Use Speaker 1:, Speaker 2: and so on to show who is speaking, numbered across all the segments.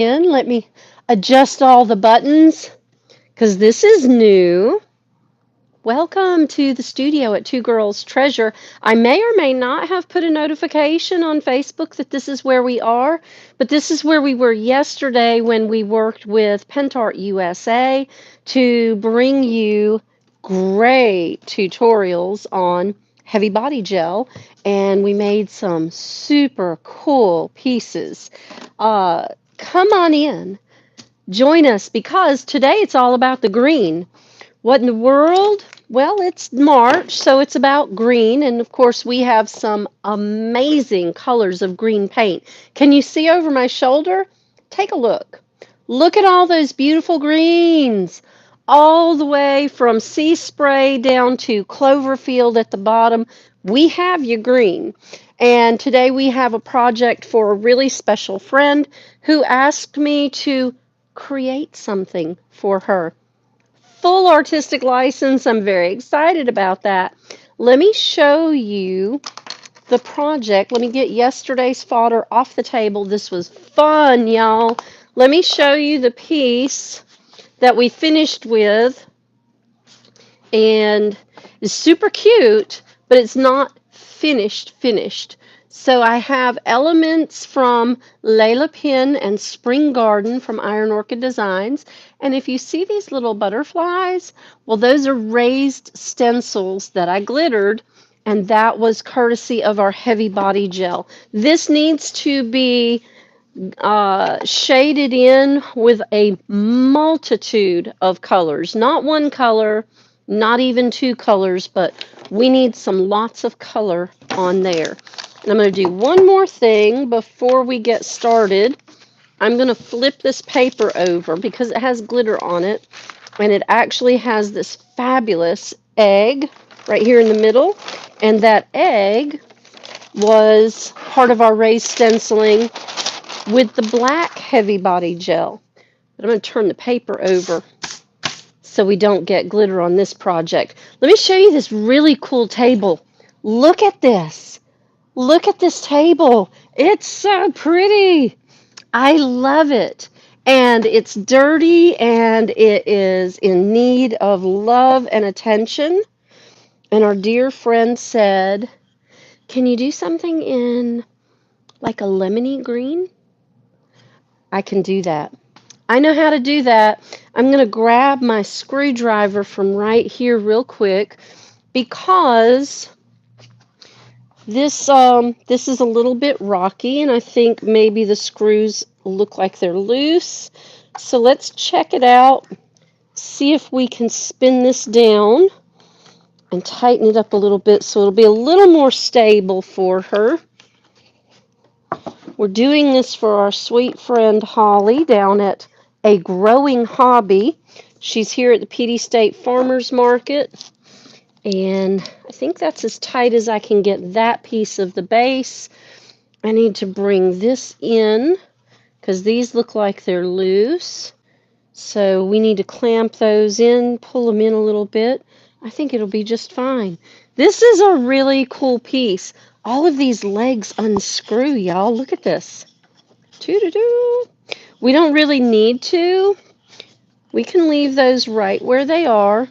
Speaker 1: In. Let me adjust all the buttons because this is new. Welcome to the studio at Two Girls Treasure. I may or may not have put a notification on Facebook that this is where we are, but this is where we were yesterday when we worked with Pentart USA to bring you great tutorials on heavy body gel, and we made some super cool pieces. Uh, Come on in. Join us because today it's all about the green. What in the world? Well, it's March, so it's about green, and of course, we have some amazing colors of green paint. Can you see over my shoulder? Take a look. Look at all those beautiful greens, all the way from Sea Spray down to Cloverfield at the bottom. We have your green. And today we have a project for a really special friend who asked me to create something for her. Full artistic license. I'm very excited about that. Let me show you the project. Let me get yesterday's fodder off the table. This was fun, y'all. Let me show you the piece that we finished with, and it's super cute, but it's not finished. So I have elements from Layla Pin and Spring Garden from Iron Orchid Designs. And if you see these little butterflies, well, those are raised stencils that I glittered, and that was courtesy of our heavy body gel. This needs to be shaded in with a multitude of colors, not one color, not even two colors, but we need some lots of color on there. And I'm going to do one more thing before we get started. I'm going to flip this paper over because it has glitter on it, and it actually has this fabulous egg right here in the middle, and that egg was part of our raised stenciling with the black heavy body gel. But I'm going to turn the paper over so we don't get glitter on this project. Let me show you this really cool table. Look at this. Look at this table. It's so pretty. I love it. And it's dirty and it is in need of love and attention. And our dear friend said, "Can you do something in like a lemony green?" I can do that. I know how to do that. I'm going to grab my screwdriver from right here real quick because this is a little bit rocky, and I think maybe the screws look like they're loose. So let's check it out, see if we can spin this down and tighten it up a little bit so it'll be a little more stable for her. We're doing this for our sweet friend Holly down at A Growing Hobby. She's here at the Petey State Farmers Market, and I think that's as tight as I can get that piece of the base. I need to bring this in because these look like they're loose. So we need to clamp those in, pull them in a little bit. I think it'll be just fine. This is a really cool piece. All of these legs unscrew, y'all. Look at this. Doo-doo-doo. We don't really need to. We can leave those right where they are.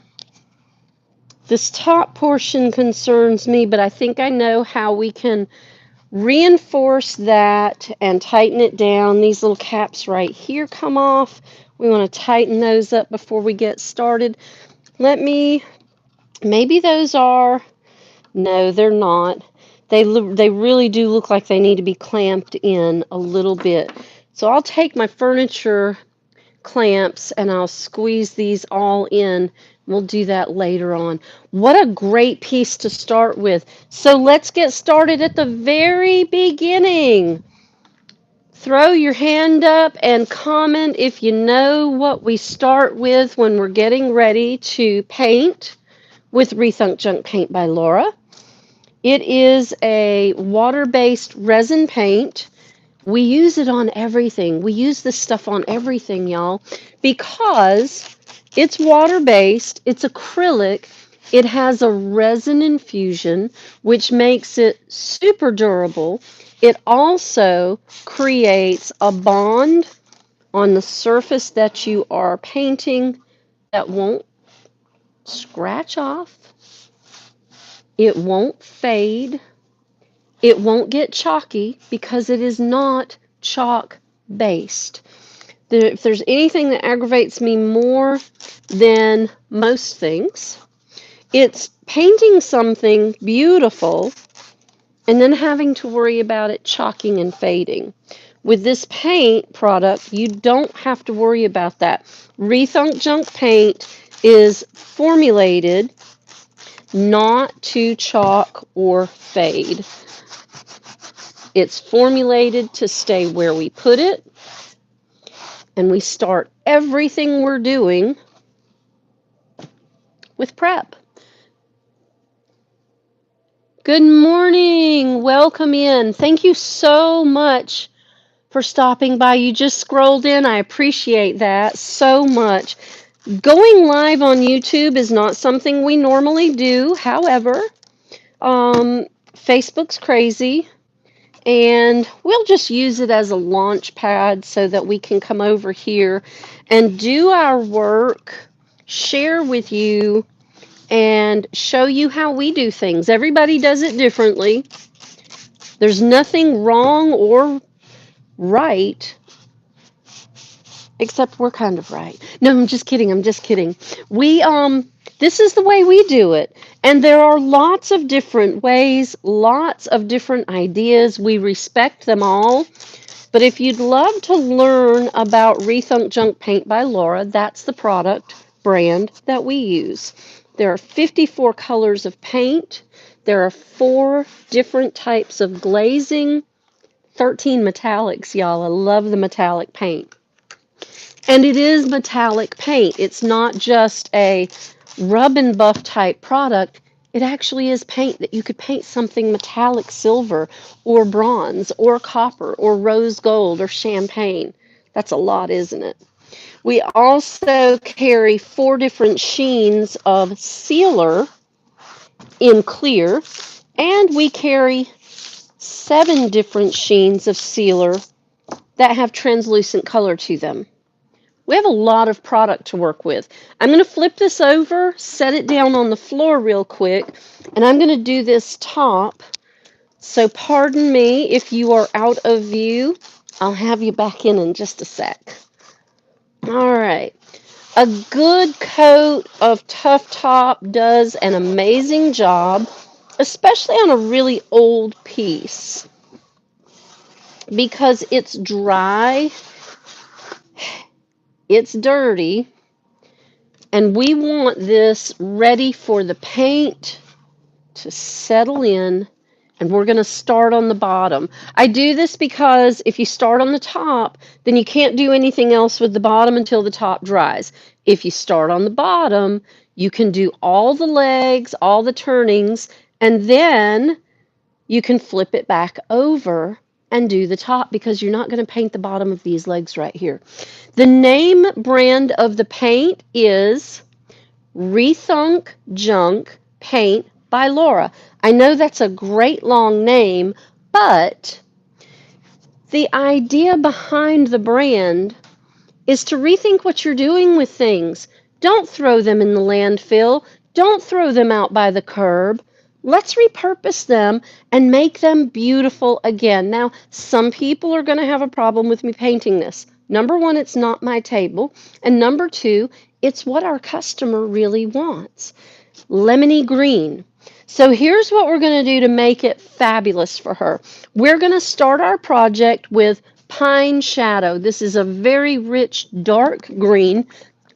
Speaker 1: This top portion concerns me, but I think I know how we can reinforce that and tighten it down. These little caps right here come off. We want to tighten those up before we get started. Maybe those are, no, they're not. They really do look like they need to be clamped in a little bit. So I'll take my furniture clamps and I'll squeeze these all in. We'll do that later on. What a great piece to start with. So let's get started at the very beginning. Throw your hand up and comment if you know what we start with when we're getting ready to paint with Rethunk Junk Paint by Laura. It is a water-based resin paint. We use it on everything. We use this stuff on everything, y'all, because it's water-based, it's acrylic, it has a resin infusion, which makes it super durable. It also creates a bond on the surface that you are painting that won't scratch off, it won't fade, it won't get chalky because it is not chalk based. If there's anything that aggravates me more than most things, it's painting something beautiful and then having to worry about it chalking and fading. With this paint product, you don't have to worry about that. Rethunk Junk paint is formulated not to chalk or fade. It's formulated to stay where we put it, and we start everything we're doing with prep. Good morning. Welcome in. Thank you so much for stopping by. You just scrolled in. I appreciate that so much. Going live on YouTube is not something we normally do. However, Facebook's crazy, and we'll just use it as a launch pad so that we can come over here and do our work, share with you, and show you how we do things. Everybody does it differently. There's nothing wrong or right, except we're kind of right. No, I'm just kidding. This is the way we do it. And there are lots of different ways, lots of different ideas. We respect them all. But if you'd love to learn about Rethunk Junk Paint by Laura, that's the product brand that we use. There are 54 colors of paint. There are 4 different types of glazing, 13 metallics, y'all. I love the metallic paint. And it is metallic paint. It's not just a rub and buff type product. It actually is paint that you could paint something metallic silver or bronze or copper or rose gold or champagne. That's a lot, isn't it? We also carry 4 different sheens of sealer in clear, and we carry 7 different sheens of sealer that have translucent color to them. We have a lot of product to work with. I'm going to flip this over, set it down on the floor real quick, and I'm going to do this top. So pardon me if you are out of view. I'll have you back in just a sec. All right. A good coat of Tough Top does an amazing job, especially on a really old piece, because it's dry, it's dirty, and we want this ready for the paint to settle in, and we're going to start on the bottom. I do this because if you start on the top, then you can't do anything else with the bottom until the top dries. If you start on the bottom, you can do all the legs, all the turnings, and then you can flip it back over and do the top, because you're not going to paint the bottom of these legs right here. The name brand of the paint is Rethunk Junk Paint by Laura. I know that's a great long name, but the idea behind the brand is to rethink what you're doing with things. Don't throw them in the landfill. Don't throw them out by the curb. Let's repurpose them and make them beautiful again. Now, some people are going to have a problem with me painting this. Number 1, it's not my table. And number 2, it's what our customer really wants. Lemony green. So here's what we're going to do to make it fabulous for her. We're going to start our project with Pine Shadow. This is a very rich dark green,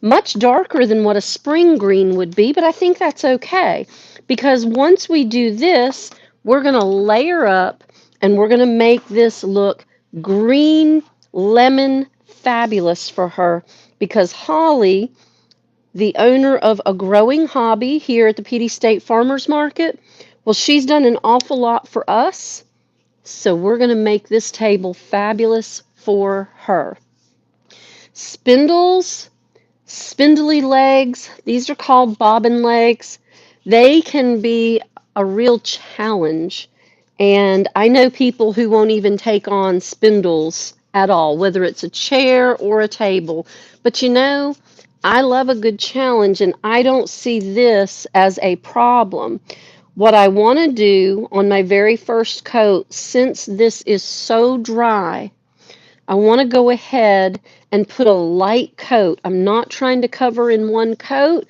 Speaker 1: much darker than what a spring green would be, but I think that's okay, because once we do this, we're going to layer up and we're going to make this look green lemon fabulous for her, because Holly, the owner of A Growing Hobby here at the Petey State Farmers Market, well, she's done an awful lot for us, so we're going to make this table fabulous for her. Spindles, spindly legs, these are called bobbin legs. They can be a real challenge, and I know people who won't even take on spindles at all, whether it's a chair or a table. But you know, I love a good challenge, and I don't see this as a problem. What I want to do on my very first coat, since this is so dry, I want to go ahead and put a light coat. I'm not trying to cover in one coat.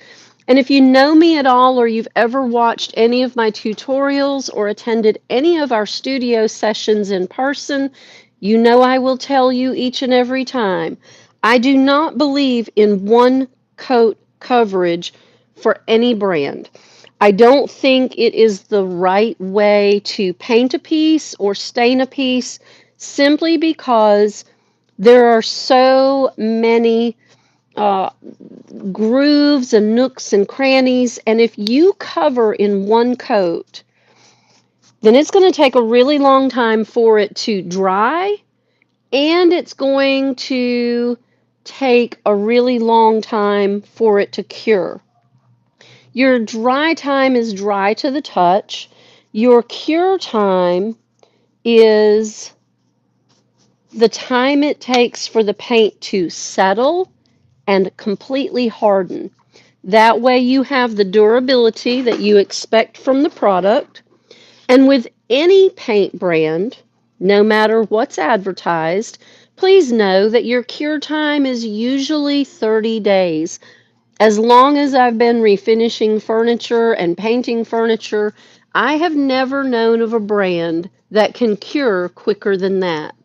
Speaker 1: And if you know me at all, or you've ever watched any of my tutorials or attended any of our studio sessions in person, you know I will tell you each and every time, I do not believe in one coat coverage for any brand. I don't think it is the right way to paint a piece or stain a piece, simply because there are so many uh, grooves and nooks and crannies, and if you cover in one coat, then it's going to take a really long time for it to dry, and it's going to take a really long time for it to cure. Your dry time is dry to the touch. Your cure time is the time it takes for the paint to settle and completely harden. That way you have the durability that you expect from the product. And with any paint brand, no matter what's advertised, please know that your cure time is usually 30 days. As long as I've been refinishing furniture and painting furniture, I have never known of a brand that can cure quicker than that.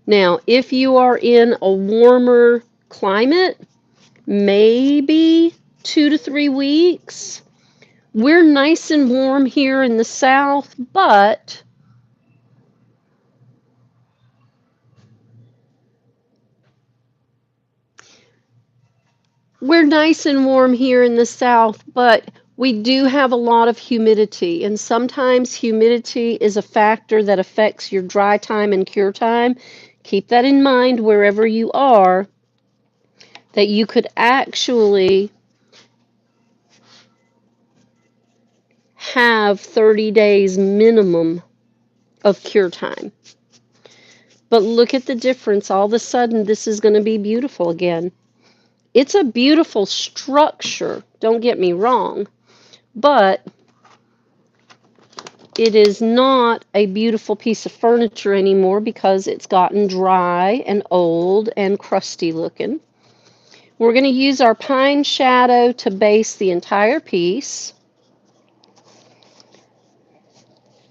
Speaker 1: Now, if you are in a warmer climate, maybe 2 to 3 weeks. We're nice and warm here in the South, but we do have a lot of humidity, and sometimes humidity is a factor that affects your dry time and cure time. Keep that in mind wherever you are, that you could actually have 30 days minimum of cure time. But look at the difference. All of a sudden, this is going to be beautiful again. It's a beautiful structure, don't get me wrong, but it is not a beautiful piece of furniture anymore because it's gotten dry and old and crusty looking. We're going to use our pine shadow to base the entire piece.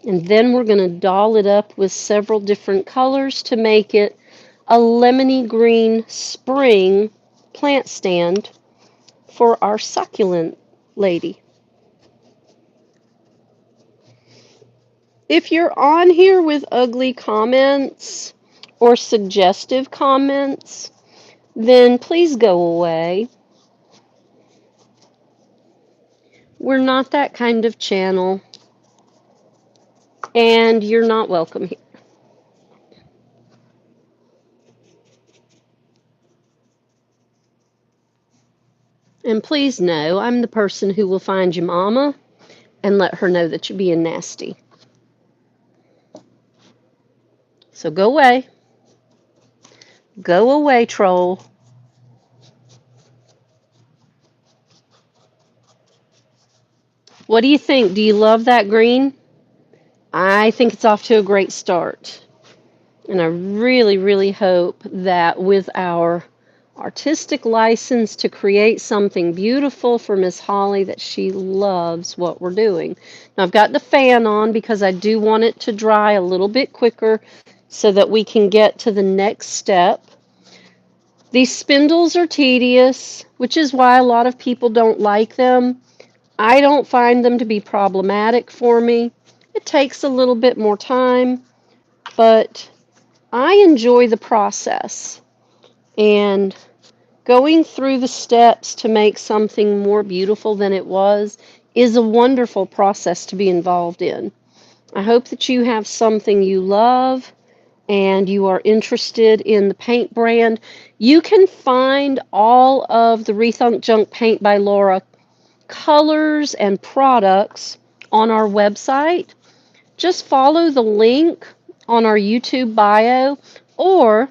Speaker 1: And then we're going to doll it up with several different colors to make it a lemony green spring plant stand for our succulent lady. If you're on here with ugly comments or suggestive comments, then please go away. We're not that kind of channel, and you're not welcome here. And please know, I'm the person who will find your mama and let her know that you're being nasty. So go away. Go away, troll. What do you think? Do you love that green? I think it's off to a great start. And I really, really hope that with our artistic license to create something beautiful for Miss Holly, that she loves what we're doing. Now, I've got the fan on because I do want it to dry a little bit quicker so that we can get to the next step. These spindles are tedious, which is why a lot of people don't like them. I don't find them to be problematic for me. It takes a little bit more time, but I enjoy the process. And going through the steps to make something more beautiful than it was is a wonderful process to be involved in. I hope that you have something you love and you are interested in the paint brand. You can find all of the Rethunk Junk Paint by Laura colors and products on our website. Just follow the link on our YouTube bio, or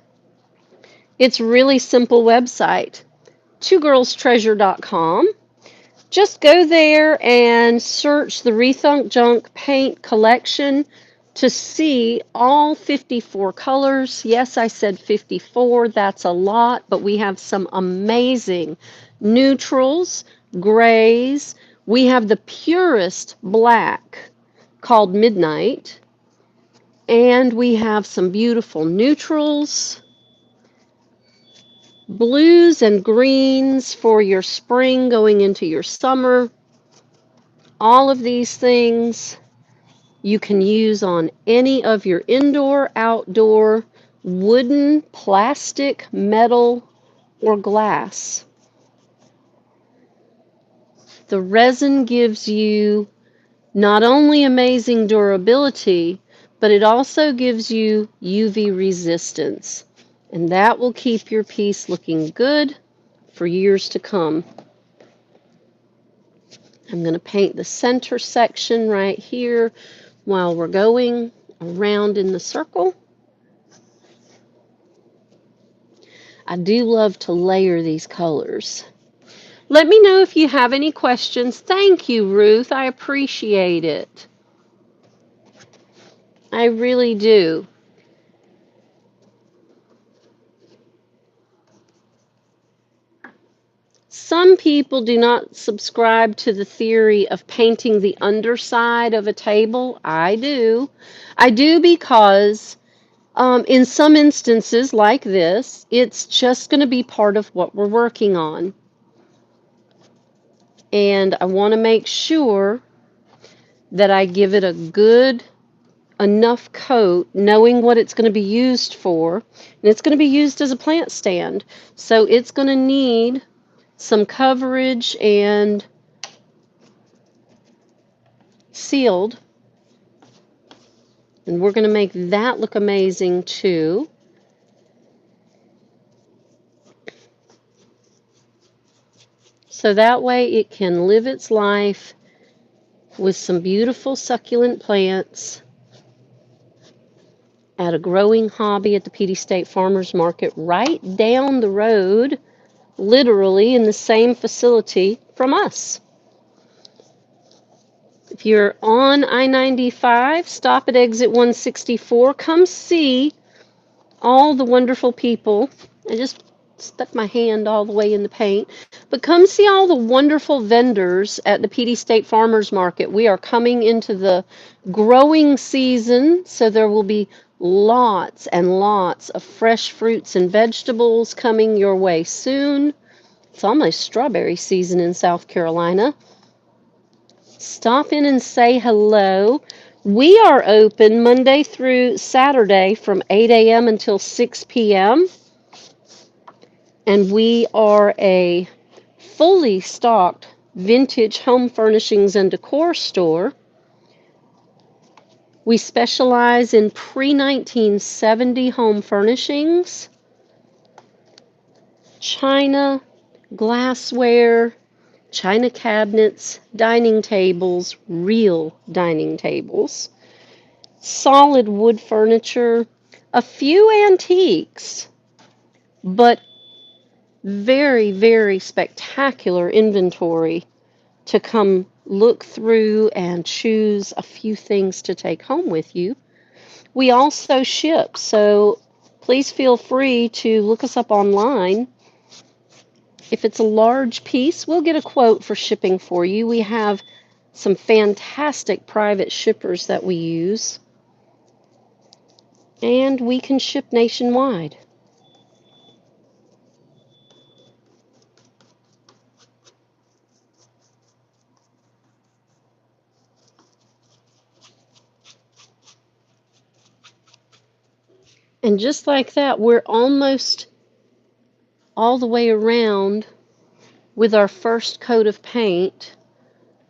Speaker 1: It's really simple website, twogirlstreasure.com. Just go there and search the Rethunk Junk Paint collection to see all 54 colors. Yes, I said 54. That's a lot, but we have some amazing neutrals, grays. We have the purest black called Midnight. And we have some beautiful neutrals, blues and greens for your spring going into your summer. All of these things you can use on any of your indoor, outdoor, wooden, plastic, metal, or glass. The resin gives you not only amazing durability, but it also gives you UV resistance. And that will keep your piece looking good for years to come. I'm going to paint the center section right here while we're going around in the circle. I do love to layer these colors. Let me know if you have any questions. Thank you, Ruth. I appreciate it. I really do. Some people do not subscribe to the theory of painting the underside of a table. I do. I do because in some instances like this, it's just going to be part of what we're working on. And I want to make sure that I give it a good enough coat, knowing what it's going to be used for. And it's going to be used as a plant stand. So it's going to need some coverage and sealed. And we're going to make that look amazing too. So that way it can live its life with some beautiful succulent plants at a growing hobby at the Petey State Farmers Market right down the road, literally in the same facility from us. If you're on I-95, stop at exit 164. Come see all the wonderful people. I just stuck my hand all the way in the paint. But come see all the wonderful vendors at the Petey State Farmers Market. We are coming into the growing season, so there will be lots and lots of fresh fruits and vegetables coming your way soon. It's almost strawberry season in South Carolina. Stop in and say hello. We are open Monday through Saturday from 8 a.m. until 6 p.m. And we are a fully stocked vintage home furnishings and decor store. We specialize in pre-1970 home furnishings, china, glassware, china cabinets, dining tables, real dining tables, solid wood furniture, a few antiques, but very, very spectacular inventory to come look through and choose a few things to take home with you. We also ship, so please feel free to look us up online. If it's a large piece, we'll get a quote for shipping for you. We have some fantastic private shippers that we use, and we can ship nationwide. And just like that, we're almost all the way around with our first coat of paint.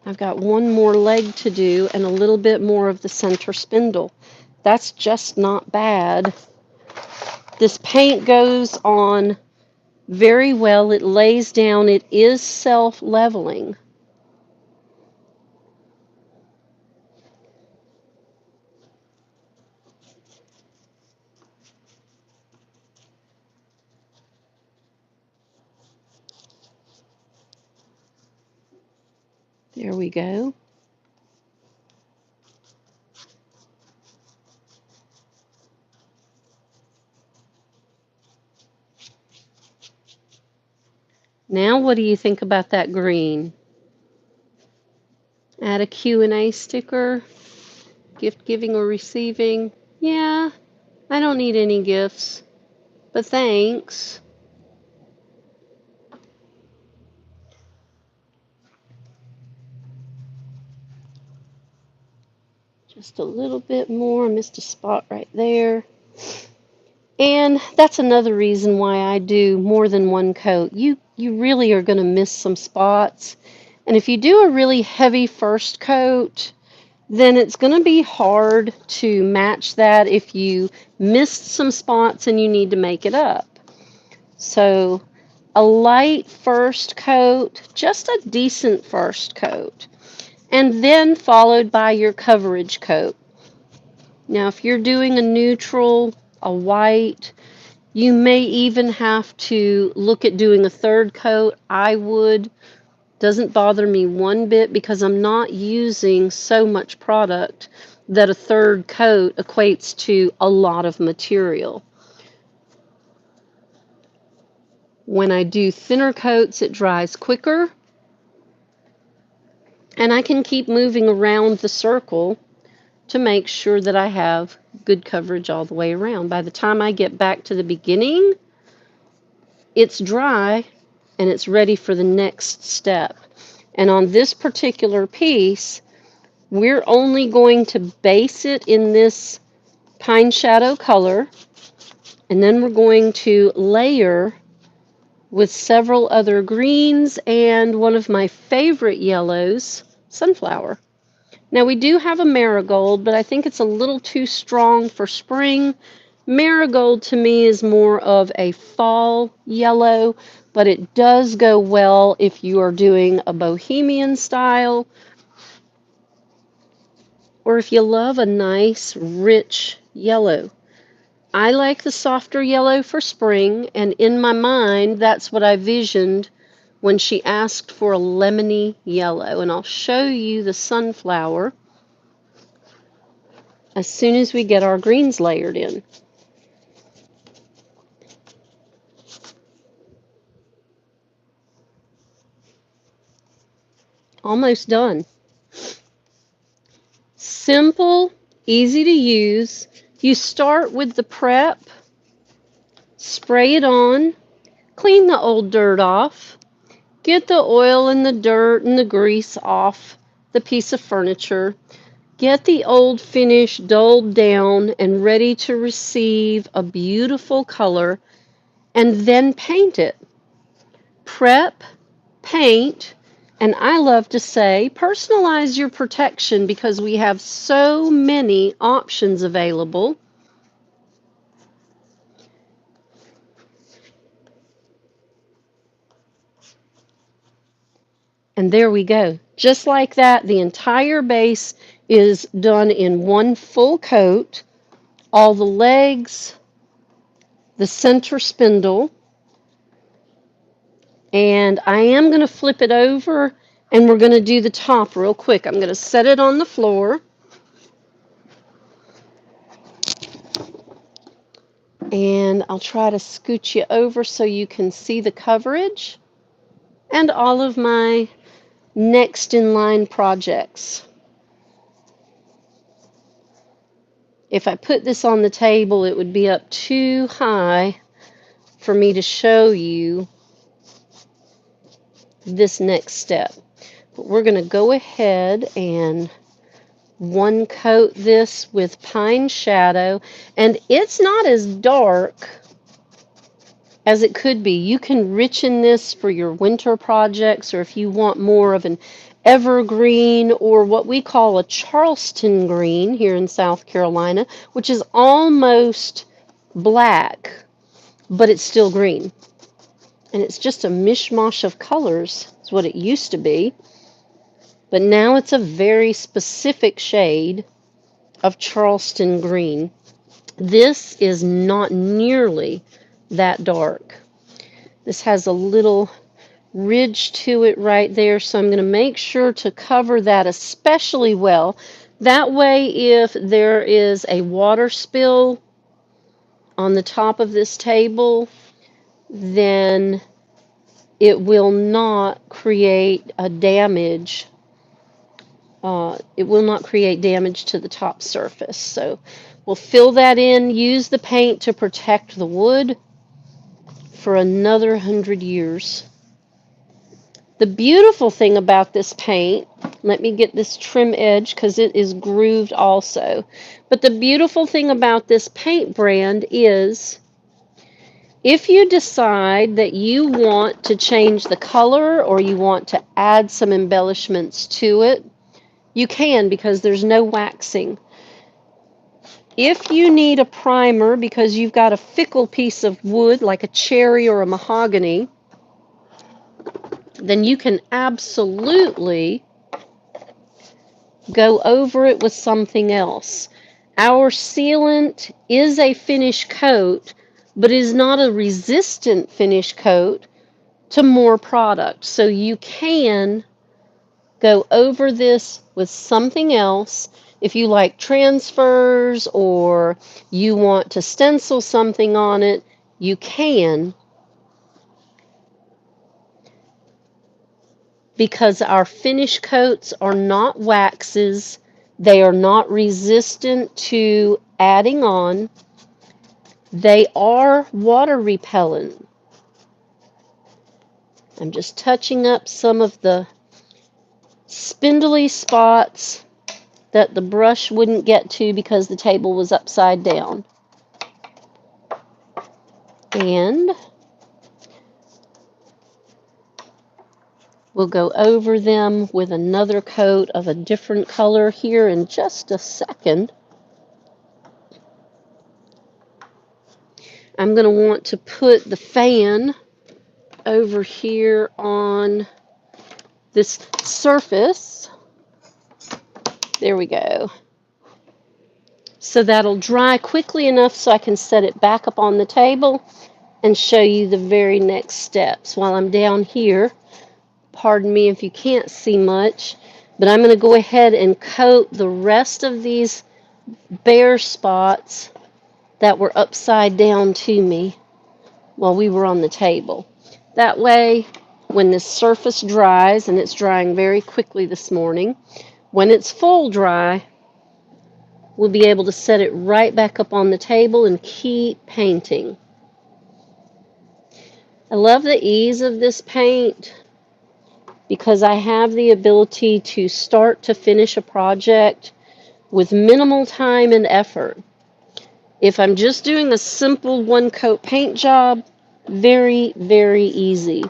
Speaker 1: I've got one more leg to do and a little bit more of the center spindle. That's just not bad. This paint goes on very well. It lays down. It is self-leveling. There we go. Now what do you think about that green? Add a Q&A sticker, gift giving or receiving. Yeah, I don't need any gifts, but thanks. Just a little bit more. I missed a spot right there. And that's another reason why I do more than one coat. You really are going to miss some spots. And if you do a really heavy first coat, then it's going to be hard to match that if you missed some spots and you need to make it up. So a light first coat, just a decent first coat, and then followed by your coverage coat. Now, if you're doing a neutral, a white, you may even have to look at doing a third coat. I would. Doesn't bother me one bit because I'm not using so much product that a third coat equates to a lot of material. When I do thinner coats, it dries quicker, and I can keep moving around the circle to make sure that I have good coverage all the way around. By the time I get back to the beginning, it's dry and it's ready for the next step. And on this particular piece, we're only going to base it in this pine shadow color, and then we're going to layer with several other greens and one of my favorite yellows, sunflower. Now we do have a marigold, but I think it's a little too strong for spring. Marigold to me is more of a fall yellow, but it does go well if you are doing a bohemian style, or if you love a nice, rich yellow. I like the softer yellow for spring, and in my mind, that's what I visioned when she asked for a lemony yellow. And I'll show you the sunflower as soon as we get our greens layered in. Almost done. Simple, easy to use. You start with the prep, spray it on, clean the old dirt off, get the oil and the dirt and the grease off the piece of furniture, get the old finish dulled down and ready to receive a beautiful color, and then paint it. Prep, paint, and I love to say personalize your protection because we have so many options available. And there we go. Just like that, the entire base is done in one full coat. All the legs, the center spindle, and I am going to flip it over and we're going to do the top real quick. I'm going to set it on the floor. And I'll try to scoot you over so you can see the coverage and all of my next in line projects. If I put this on the table, it would be up too high for me to show you this next step. But we're going to go ahead and one coat this with pine shadow, and it's not as dark as it could be. You can richen this for your winter projects, or if you want more of an evergreen or what we call a Charleston green here in South Carolina, which is almost black, but it's still green. And it's just a mishmash of colors, is what it used to be. But now it's a very specific shade of Charleston green. This is not nearly that dark. This has a little ridge to it right there, so I'm going to make sure to cover that especially well. That way, if there is a water spill on the top of this table, then it will not create a damage. It will not create damage to the top surface. So we'll fill that in, use the paint to protect the wood for another 100 years. The beautiful thing about this paint, let me get this trim edge because it is grooved also. But the beautiful thing about this paint brand is if you decide that you want to change the color or you want to add some embellishments to it, you can because there's no waxing. If you need a primer because you've got a fickle piece of wood like a cherry or a mahogany, then you can absolutely go over it with something else. Our sealant is a finish coat, but is not a resistant finish coat to more product. So you can go over this with something else. If you like transfers or you want to stencil something on it, you can, because our finish coats are not waxes. They are not resistant to adding on. They are water repellent. I'm just touching up some of the spindly spots that the brush wouldn't get to because the table was upside down. And we'll go over them with another coat of a different color here in just a second. I'm going to want to put the fan over here on this surface. There we go. So that'll dry quickly enough so I can set it back up on the table and show you the very next steps. While I'm down here, pardon me if you can't see much, but I'm going to go ahead and coat the rest of these bare spots that were upside down to me while we were on the table. That way, when this surface dries, and it's drying very quickly this morning, when it's full dry, we'll be able to set it right back up on the table and keep painting. I love the ease of this paint because I have the ability to start to finish a project with minimal time and effort. If I'm just doing a simple one-coat paint job, very, very easy.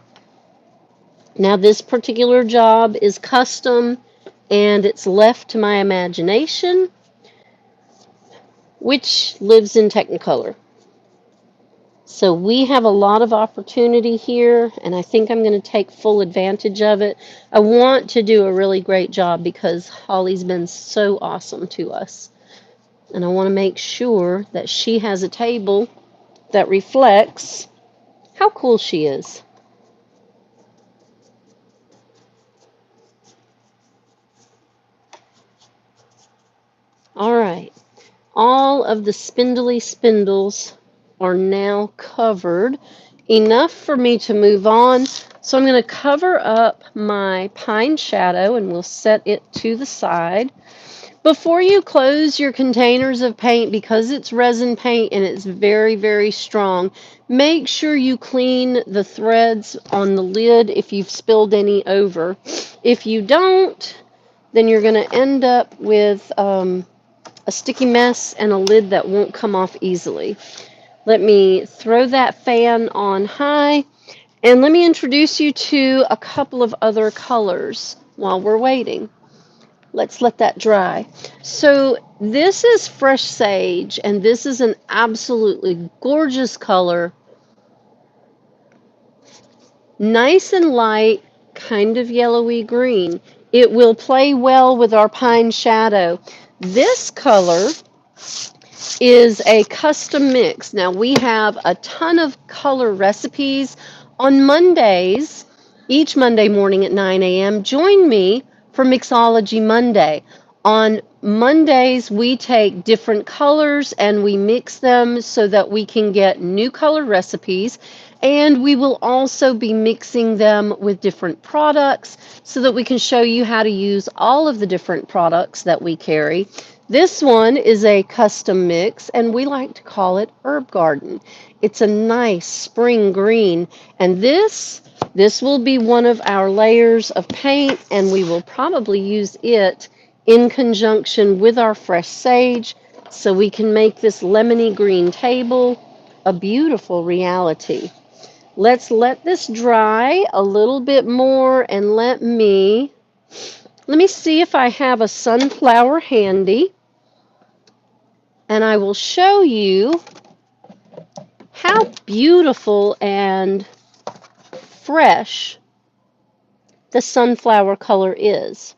Speaker 1: Now, this particular job is custom, and it's left to my imagination, which lives in Technicolor. So we have a lot of opportunity here, and I think I'm going to take full advantage of it. I want to do a really great job because Holly's been so awesome to us. And I want to make sure that she has a table that reflects how cool she is. All right. All of the spindly spindles are now covered. Enough for me to move on. So I'm going to cover up my pine shadow and we'll set it to the side. Before you close your containers of paint, because it's resin paint and it's very, very strong, make sure you clean the threads on the lid if you've spilled any over. If you don't, then you're going to end up with a sticky mess and a lid that won't come off easily. Let me throw that fan on high, and let me introduce you to a couple of other colors while we're waiting. Let's let that dry. So this is fresh sage, and this is an absolutely gorgeous color. Nice and light, kind of yellowy green. It will play well with our pine shadow. This color is a custom mix. Now we have a ton of color recipes. On Mondays, each Monday morning at 9 a.m. Join me for Mixology Monday. On Mondays, we take different colors and we mix them so that we can get new color recipes. And we will also be mixing them with different products so that we can show you how to use all of the different products that we carry. This one is a custom mix, and we like to call it Herb Garden. It's a nice spring green, and this will be one of our layers of paint, and we will probably use it in conjunction with our fresh sage so we can make this lemony green table a beautiful reality. Let's let this dry a little bit more, and let me see if I have a sunflower handy, and I will show you how beautiful and fresh the sunflower color is.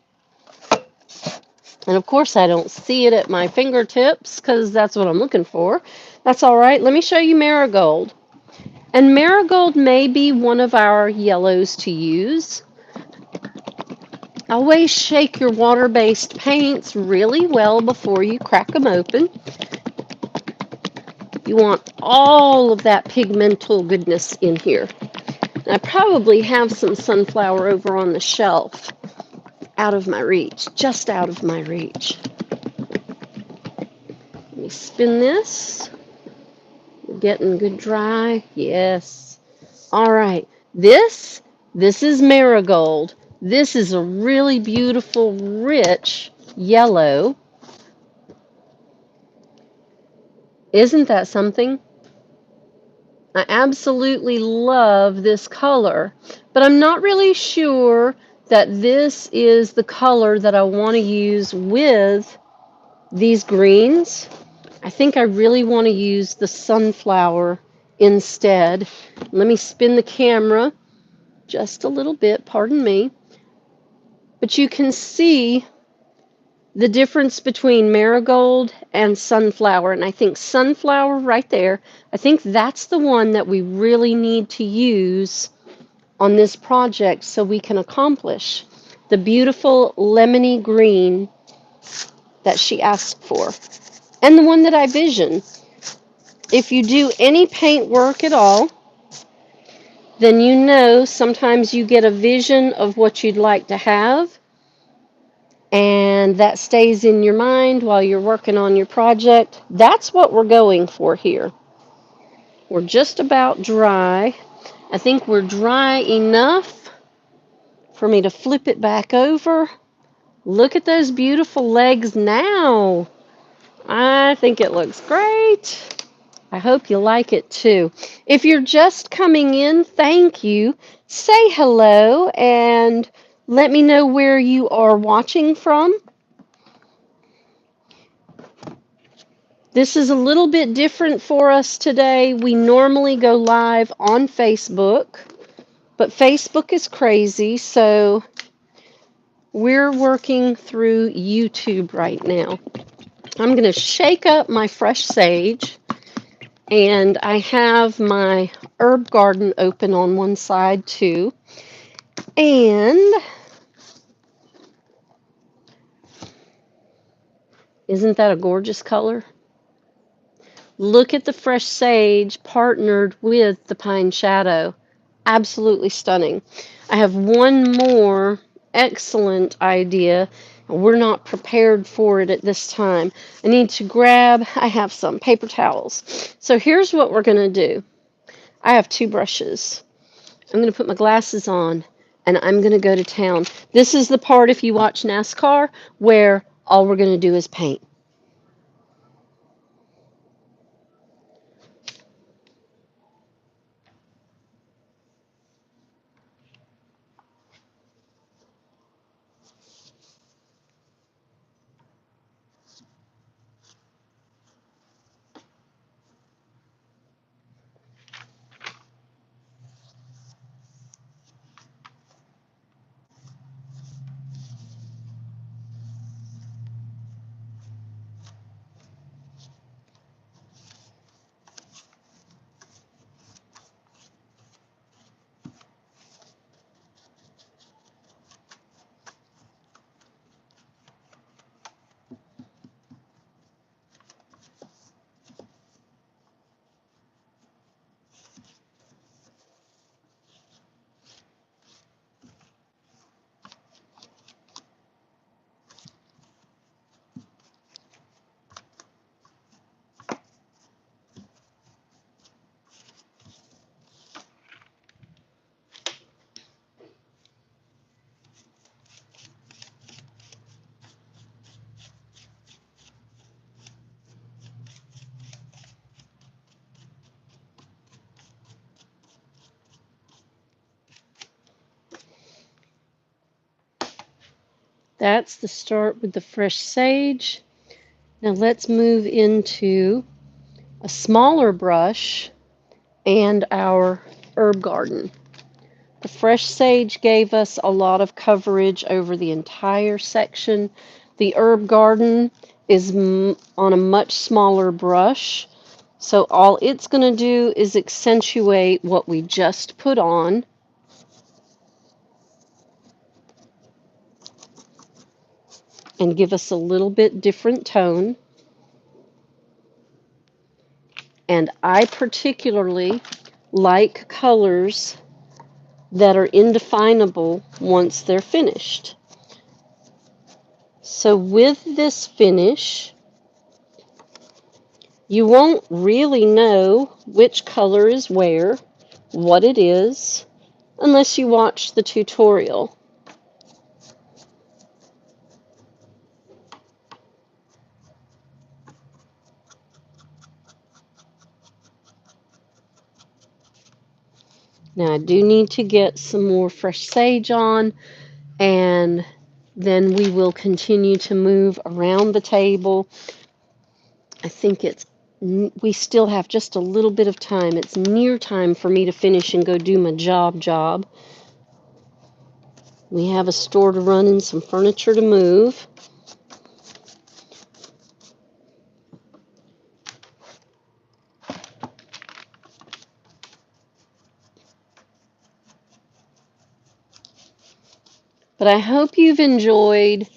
Speaker 1: And of course, I don't see it at my fingertips because that's what I'm looking for. That's all right. Let me show you marigold. And marigold may be one of our yellows to use. Always shake your water-based paints really well before you crack them open. You want all of that pigmental goodness in here. I probably have some sunflower over on the shelf, out of my reach, just out of my reach. Let me spin this. We're getting good dry. Yes. All right. This is marigold. This is a really beautiful, rich yellow. Isn't that something? I absolutely love this color, but I'm not really sure that this is the color that I want to use with these greens. I think I really want to use the sunflower instead. Let me spin the camera just a little bit, pardon me. But you can see the difference between marigold and sunflower, and I think sunflower right there, I think that's the one that we really need to use on this project so we can accomplish the beautiful lemony green that she asked for, and the one that I vision. If you do any paint work at all, then you know sometimes you get a vision of what you'd like to have, and that stays in your mind while you're working on your project. That's what we're going for here. We're just about dry. I think we're dry enough for me to flip it back over. Look at those beautiful legs now. I think it looks great. I hope you like it too. If you're just coming in, thank you. Say hello and let me know where you are watching from. This is a little bit different for us today. We normally go live on Facebook, but Facebook is crazy, so we're working through YouTube right now. I'm going to shake up my fresh sage, and I have my herb garden open on one side too. And isn't that a gorgeous color? Look at the fresh sage partnered with the pine shadow. Absolutely stunning. I have one more excellent idea. We're not prepared for it at this time. I need to grab, I have some paper towels. So here's what we're going to do. I have two brushes. I'm going to put my glasses on, and I'm going to go to town. This is the part, if you watch NASCAR, where all we're going to do is paint. That's the start with the fresh sage. Now let's move into a smaller brush and our herb garden. The fresh sage gave us a lot of coverage over the entire section. The herb garden is on a much smaller brush, so all it's going to do is accentuate what we just put on. And give us a little bit different tone. And I particularly like colors that are indefinable once they're finished. So with this finish, you won't really know which color is where, what it is, unless you watch the tutorial. Now I do need to get some more fresh sage on, and then we will continue to move around the table. I think we still have just a little bit of time. It's near time for me to finish and go do my job. We have a store to run and some furniture to move. But I hope you've enjoyed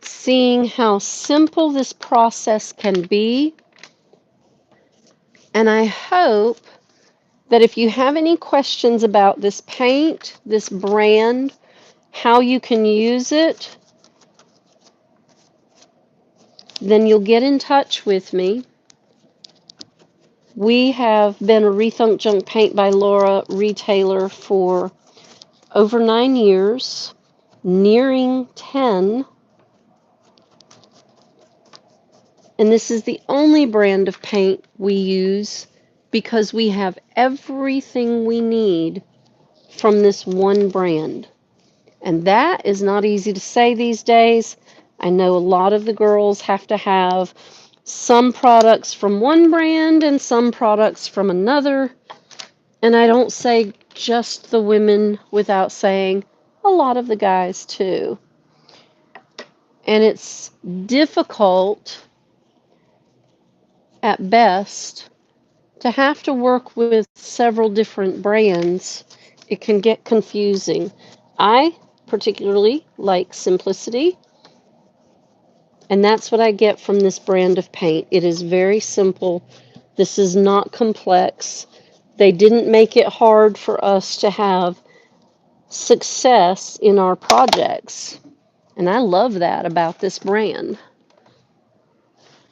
Speaker 1: seeing how simple this process can be. And I hope that if you have any questions about this paint, this brand, how you can use it, then you'll get in touch with me. We have been a Rethunk Junk Paint by Laura retailer for over 9 years, nearing 10. And this is the only brand of paint we use because we have everything we need from this one brand. And that is not easy to say these days. I know a lot of the girls have to have some products from one brand and some products from another. And I don't say just the women without saying a lot of the guys too. And it's difficult at best to have to work with several different brands. It can get confusing. I particularly like simplicity, and that's what I get from this brand of paint. It is very simple. This is not complex. They didn't make it hard for us to have success in our projects. And I love that about this brand.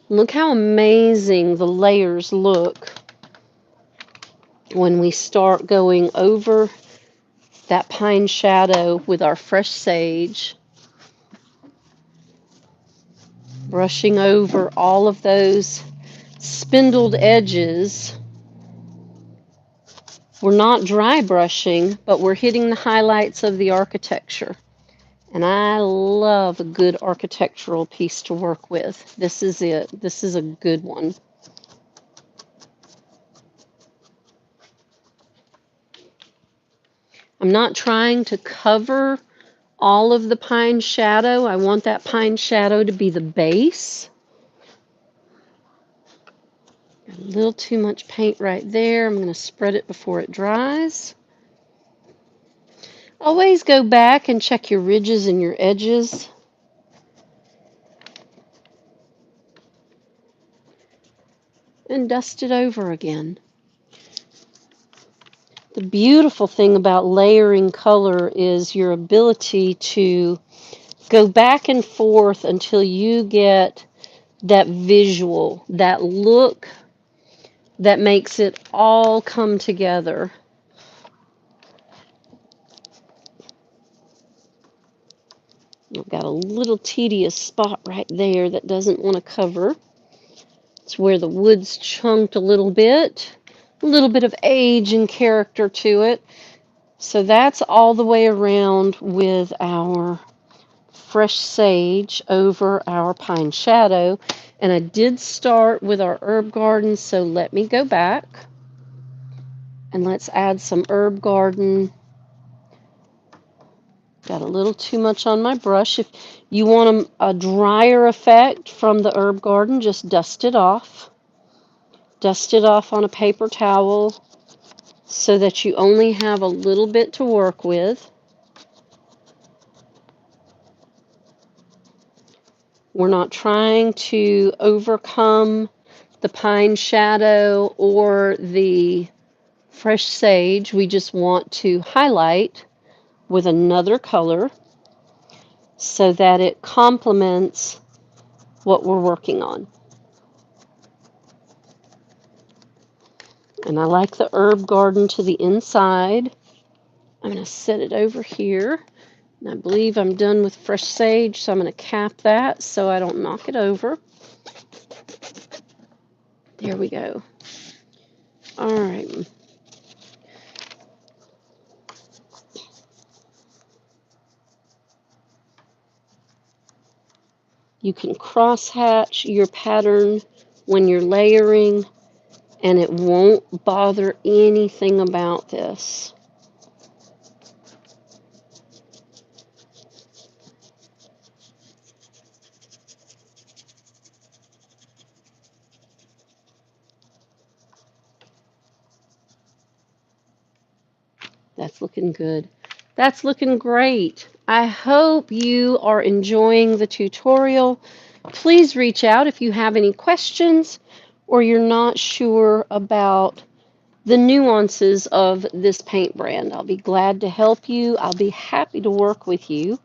Speaker 1: Look how amazing the layers look when we start going over that pine shadow with our fresh sage, brushing over all of those spindled edges. We're not dry brushing, but we're hitting the highlights of the architecture. And I love a good architectural piece to work with. This is it. This is a good one. I'm not trying to cover all of the pine shadow. I want that pine shadow to be the base. A little too much paint right there. I'm going to spread it before it dries. Always go back and check your ridges and your edges. And dust it over again. The beautiful thing about layering color is your ability to go back and forth until you get that visual, that look that makes it all come together. I've got a little tedious spot right there that doesn't want to cover. It's where the wood's chunked a little bit of age and character to it. So that's all the way around with our fresh sage over our pine shadow. And I did start with our herb garden, so let me go back and let's add some herb garden. Got a little too much on my brush. If you want a drier effect from the herb garden, just dust it off. Dust it off on a paper towel so that you only have a little bit to work with. We're not trying to overcome the pine shadow or the fresh sage. We just want to highlight with another color so that it complements what we're working on. And I like the herb garden to the inside. I'm going to set it over here. And I believe I'm done with fresh sage, so I'm going to cap that so I don't knock it over. There we go. All right. You can cross-hatch your pattern when you're layering, and it won't bother anything about this. That's looking good. That's looking great. I hope you are enjoying the tutorial. Please reach out if you have any questions or you're not sure about the nuances of this paint brand. I'll be glad to help you. I'll be happy to work with you.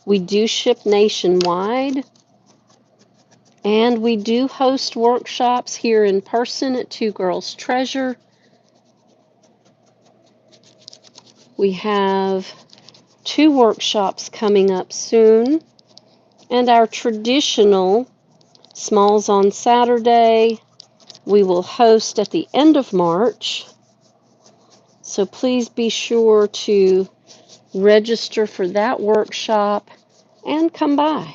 Speaker 1: We do ship nationwide, and we do host workshops here in person at Two Girls Treasure. We have 2 workshops coming up soon, and our traditional Smalls on Saturday we will host at the end of March. So please be sure to register for that workshop and come by.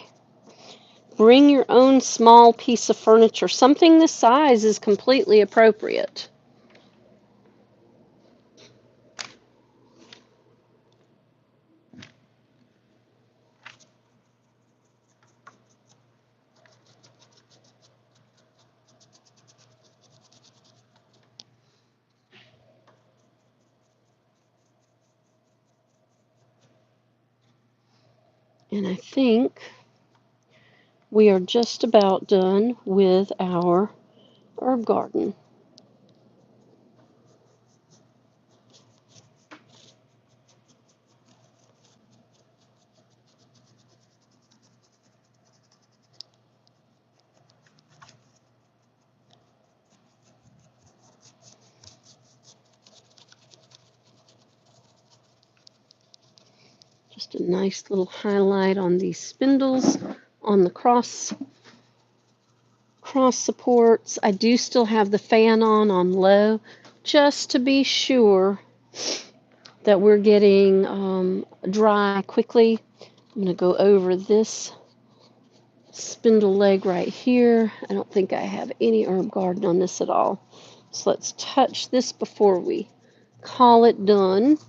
Speaker 1: Bring your own small piece of furniture. Something this size is completely appropriate. And I think we are just about done with our herb garden. Just a nice little highlight on these spindles on the cross supports. I do still have the fan on low just to be sure that we're getting dry quickly. I'm going to go over this spindle leg right here. I don't think I have any herb garden on this at all. So let's touch this before we call it done.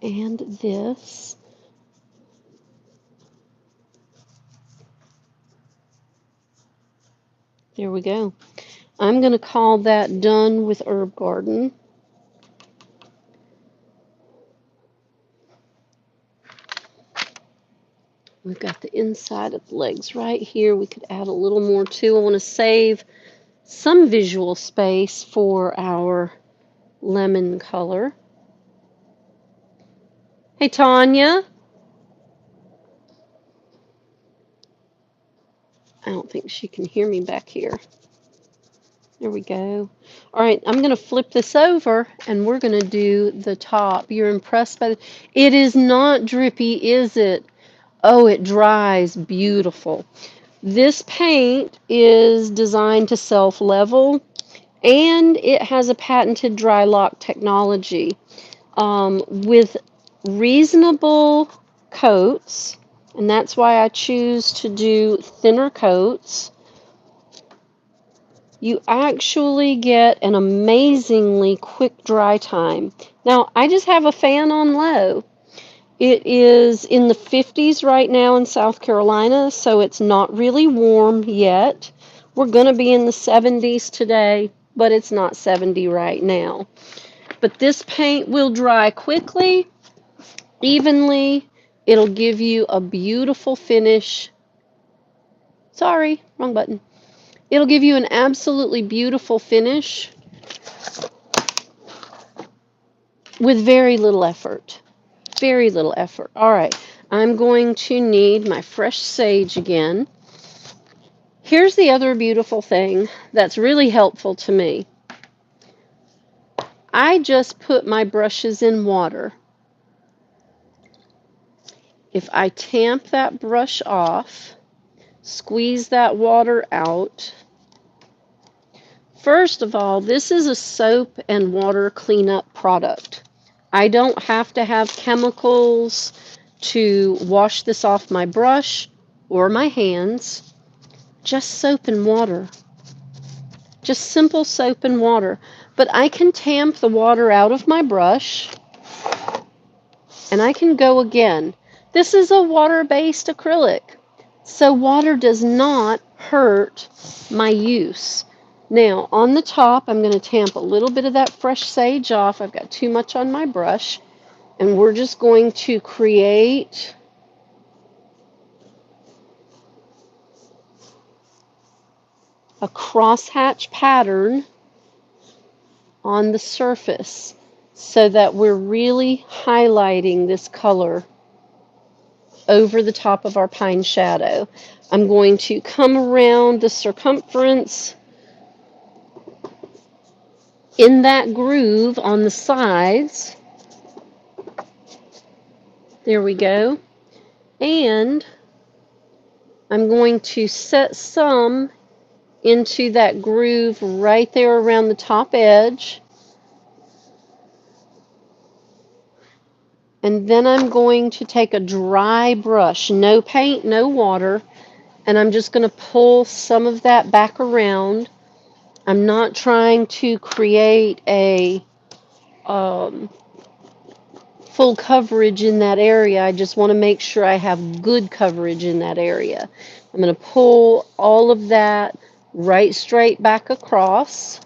Speaker 1: And this. There we go. I'm going to call that done with herb garden. We've got the inside of the legs right here. We could add a little more too. I want to save some visual space for our lemon color. Hey, Tanya. I don't think she can hear me back here. There we go. All right, I'm going to flip this over, and we're going to do the top. You're impressed by it is not drippy, is it? Oh, it dries beautiful. This paint is designed to self-level, and it has a patented dry lock technology. With reasonable coats, And that's why I choose to do thinner coats. You actually get an amazingly quick dry time. Now, I just have a fan on low. It is in the 50s right now in South Carolina, so it's not really warm yet. We're going to be in the 70s today, but it's not 70 right now. But this paint will dry quickly, evenly. It'll give you a beautiful finish. Sorry, wrong button. It'll give you an absolutely beautiful finish with very little effort. Very little effort. All right, I'm going to need my fresh sage again. Here's the other beautiful thing that's really helpful to me. I just put my brushes in water. If I tamp that brush off, squeeze that water out. First of all, this is a soap and water cleanup product. I don't have to have chemicals to wash this off my brush or my hands. Just soap and water. Just simple soap and water. But I can tamp the water out of my brush, and I can go again. This is a water-based acrylic, so water does not hurt my use. Now, on the top, I'm going to tamp a little bit of that fresh sage off. I've got too much on my brush, and we're just going to create a crosshatch pattern on the surface so that we're really highlighting this color over the top of our pine shadow. I'm going to come around the circumference in that groove on the sides. There we go. And I'm going to set some into that groove right there around the top edge. And then I'm going to take a dry brush, no paint, no water, and I'm just going to pull some of that back around. I'm not trying to create a full coverage in that area. I just want to make sure I have good coverage in that area. I'm going to pull all of that right straight back across.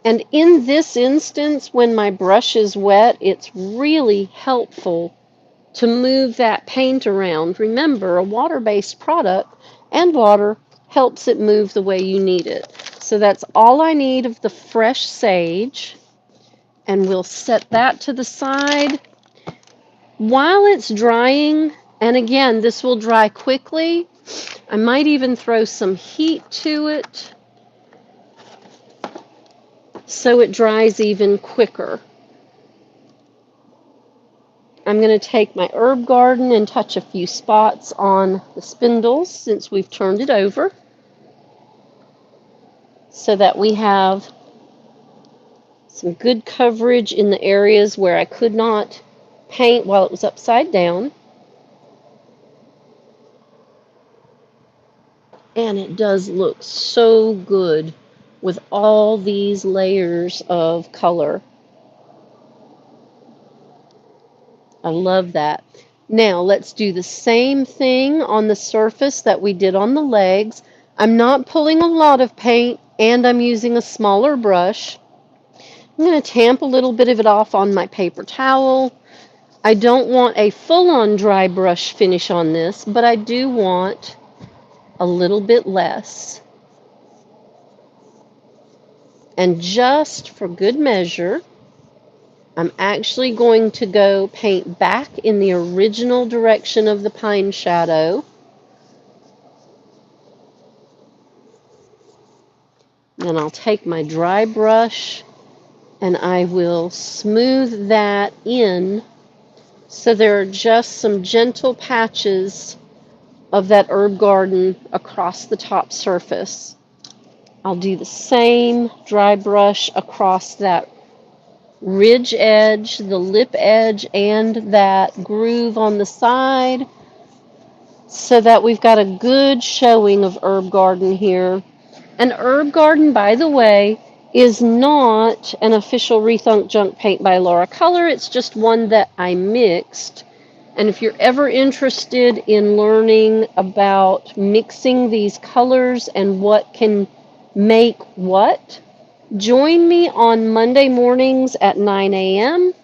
Speaker 1: And in this instance, when my brush is wet, it's really helpful to move that paint around. Remember, a water-based product and water helps it move the way you need it. So that's all I need of the fresh sage. And we'll set that to the side. While it's drying, and again, this will dry quickly, I might even throw some heat to it so it dries even quicker. I'm going to take my herb garden and touch a few spots on the spindles since we've turned it over so that we have some good coverage in the areas where I could not paint while it was upside down. And it does look so good with all these layers of color. I love that. Now let's do the same thing on the surface that we did on the legs. I'm not pulling a lot of paint and I'm using a smaller brush. I'm going to tamp a little bit of it off on my paper towel. I don't want a full-on dry brush finish on this, but I do want a little bit less. And just for good measure, I'm actually going to go paint back in the original direction of the pine shadow. Then I'll take my dry brush and I will smooth that in so there are just some gentle patches of that herb garden across the top surface. I'll do the same dry brush across that ridge edge, the lip edge, and that groove on the side, so that we've got a good showing of Herb Garden here. And Herb Garden, by the way, is not an official Rethunk Junk paint by Laura Color. It's just one that I mixed. And if you're ever interested in learning about mixing these colors and what can make what, join me on Monday mornings at 9 a.m.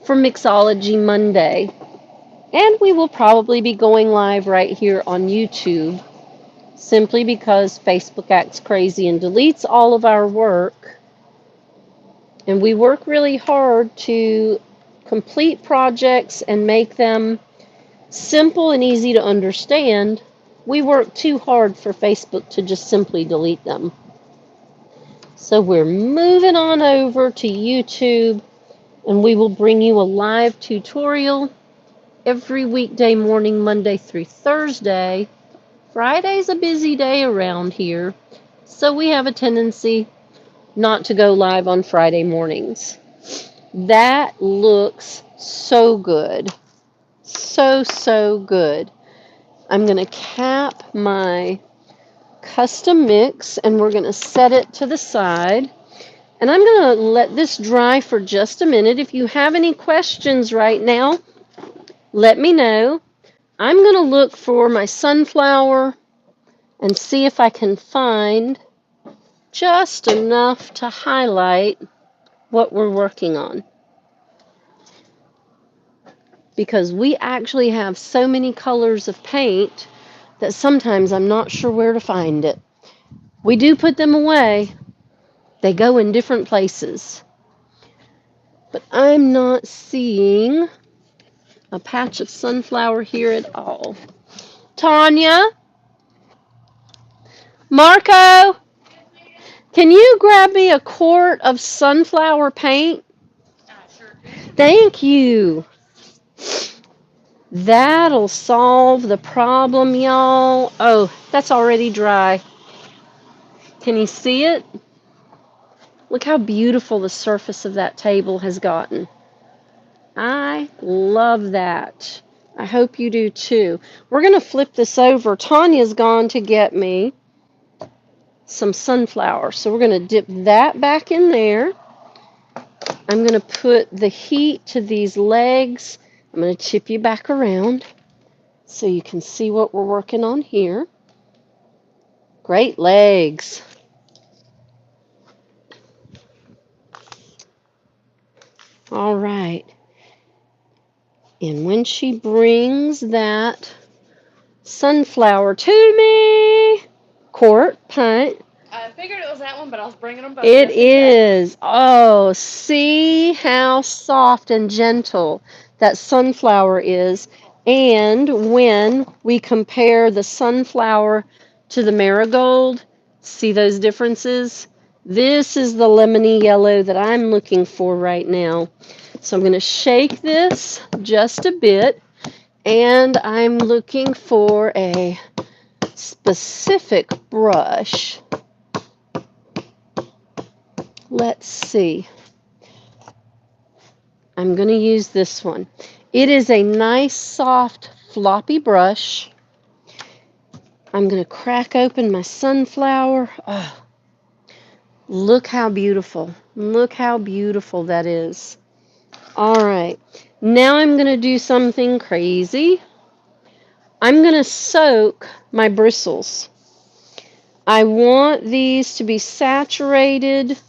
Speaker 1: for Mixology Monday. And we will probably be going live right here on YouTube, simply because Facebook acts crazy and deletes all of our work. And we work really hard to complete projects and make them simple and easy to understand. We work too hard for Facebook to just simply delete them. So we're moving on over to YouTube, and we will bring you a live tutorial every weekday morning, Monday through Thursday. Friday's a busy day around here, so we have a tendency not to go live on Friday mornings. That looks so good. So good. I'm going to cap my custom mix, and we're going to set it to the side. And I'm going to let this dry for just a minute. If you have any questions right now, let me know. I'm going to look for my sunflower and see if I can find just enough to highlight what we're working on. Because we actually have so many colors of paint that sometimes I'm not sure where to find it. We do put them away. They go in different places. But I'm not seeing a patch of sunflower here at all. Tanya? Marco? Can you grab me a quart of sunflower paint?
Speaker 2: Sure.
Speaker 1: Thank you. That'll solve the problem, y'all. Oh, that's already dry. Can you see it? Look how beautiful the surface of that table has gotten. I love that. I hope you do too. We're going to flip this over. Tanya's gone to get me some sunflower. So we're going to dip that back in there. I'm going to put the heat to these legs. I'm going to tip you back around so you can see what we're working on here. Great legs. All right. And when she brings that sunflower to me, quart, pint.
Speaker 2: I figured it was that one, but I was bringing them both.
Speaker 1: It is. Oh, see how soft and gentle that sunflower is. And when we compare the sunflower to the marigold, see those differences? This is the lemony yellow that I'm looking for right now. So I'm going to shake this just a bit, and I'm looking for a specific brush. Let's see. I'm going to use this one. It is a nice, soft, floppy brush. I'm going to crack open my sunflower. Oh, look how beautiful. Look how beautiful that is. All right. Now I'm going to do something crazy. I'm going to soak my bristles. I want these to be saturated.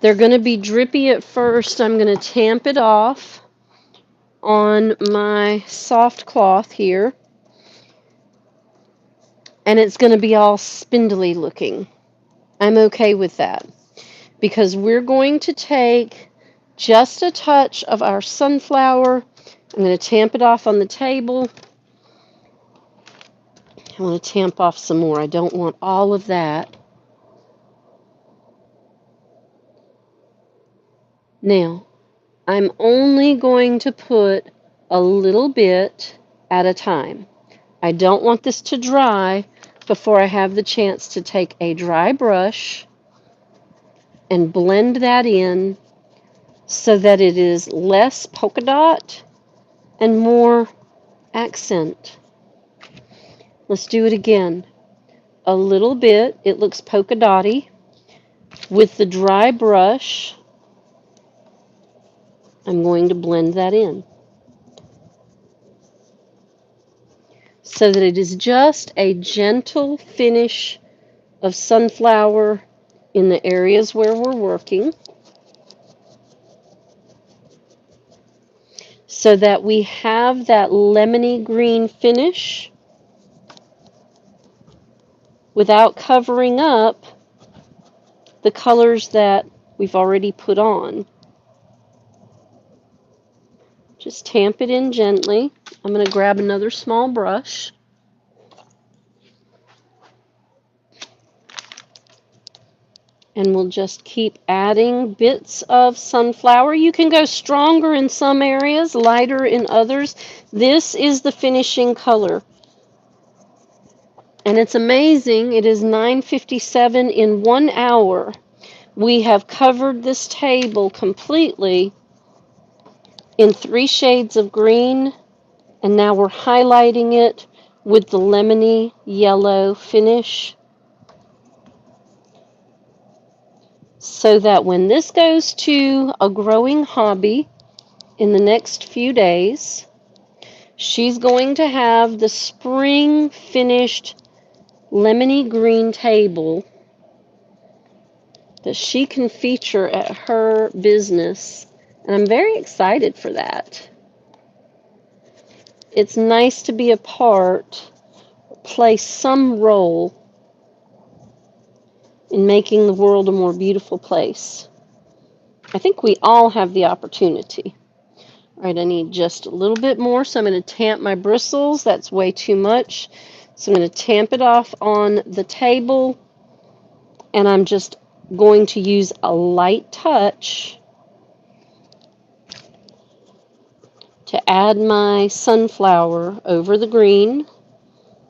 Speaker 1: They're going to be drippy at first. I'm going to tamp it off on my soft cloth here. And it's going to be all spindly looking. I'm okay with that. Because we're going to take just a touch of our sunflower. I'm going to tamp it off on the table. I want to tamp off some more. I don't want all of that. Now, I'm only going to put a little bit at a time. I don't want this to dry before I have the chance to take a dry brush and blend that in so that it is less polka dot and more accent. Let's do it again. A little bit, it looks polka dotty. With the dry brush, I'm going to blend that in so that it is just a gentle finish of sunflower in the areas where we're working, so that we have that lemony green finish without covering up the colors that we've already put on. Just tamp it in gently. I'm going to grab another small brush. And we'll just keep adding bits of sunflower. You can go stronger in some areas, lighter in others. This is the finishing color. And it's amazing. It is 9:57 in 1 hour. We have covered this table completely in 3 shades of green, and now we're highlighting it with the lemony yellow finish, so that when this goes to a growing hobby in the next few days, she's going to have the spring finished lemony green table that she can feature at her business. And I'm very excited for that. It's nice to be a part, play some role in making the world a more beautiful place. I think we all have the opportunity. All right, I need just a little bit more, so I'm going to tamp my bristles. That's way too much. So I'm going to tamp it off on the table, and I'm just going to use a light touch to add my sunflower over the green,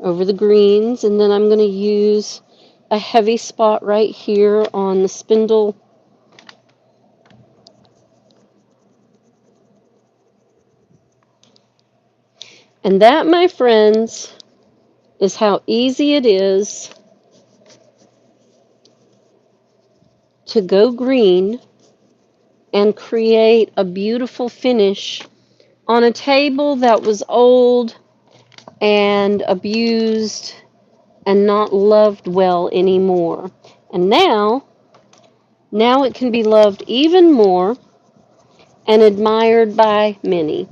Speaker 1: over the greens, and then I'm going to use a heavy spot right here on the spindle. And that, my friends, is how easy it is to go green and create a beautiful finish on a table that was old and abused and not loved well anymore. And now it can be loved even more and admired by many.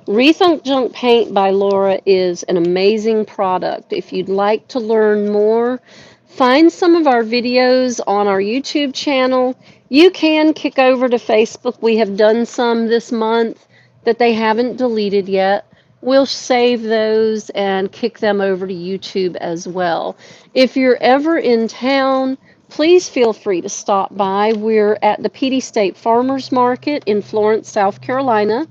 Speaker 1: Rethunk Junk Paint by Laura is an amazing product. If you'd like to learn more, find some of our videos on our YouTube channel. You can kick over to Facebook. We have done some this month that they haven't deleted yet. We'll save those and kick them over to YouTube as well. If you're ever in town, please feel free to stop by. We're at the Petey State Farmers Market in Florence, South Carolina.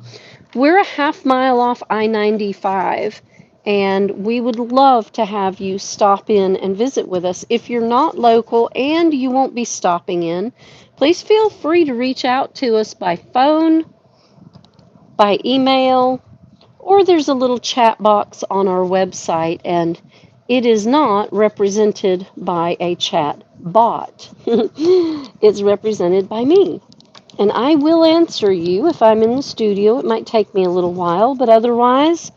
Speaker 1: We're a half-mile off I-95, and we would love to have you stop in and visit with us. If you're not local and you won't be stopping in, please feel free to reach out to us by phone, by email, or there's a little chat box on our website, and it is not represented by a chat bot. It's represented by me. And I will answer you if I'm in the studio. It might take me a little while, but otherwise,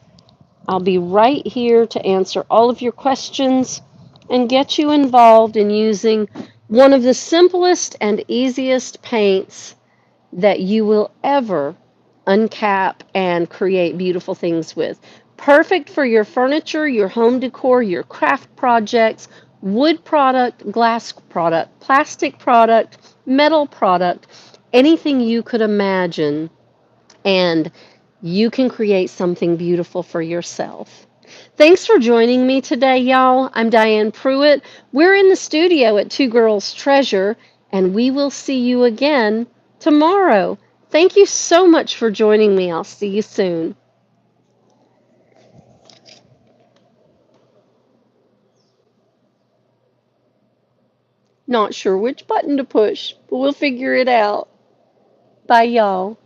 Speaker 1: I'll be right here to answer all of your questions and get you involved in using one of the simplest and easiest paints that you will ever uncap and create beautiful things with. Perfect for your furniture, your home decor, your craft projects, wood product, glass product, plastic product, metal product, anything you could imagine, and you can create something beautiful for yourself. Thanks for joining me today, y'all. I'm Diane Pruitt. We're in the studio at Two Girls Treasure, and we will see you again tomorrow. Thank you so much for joining me. I'll see you soon. Not sure which button to push, but we'll figure it out. Bye, y'all.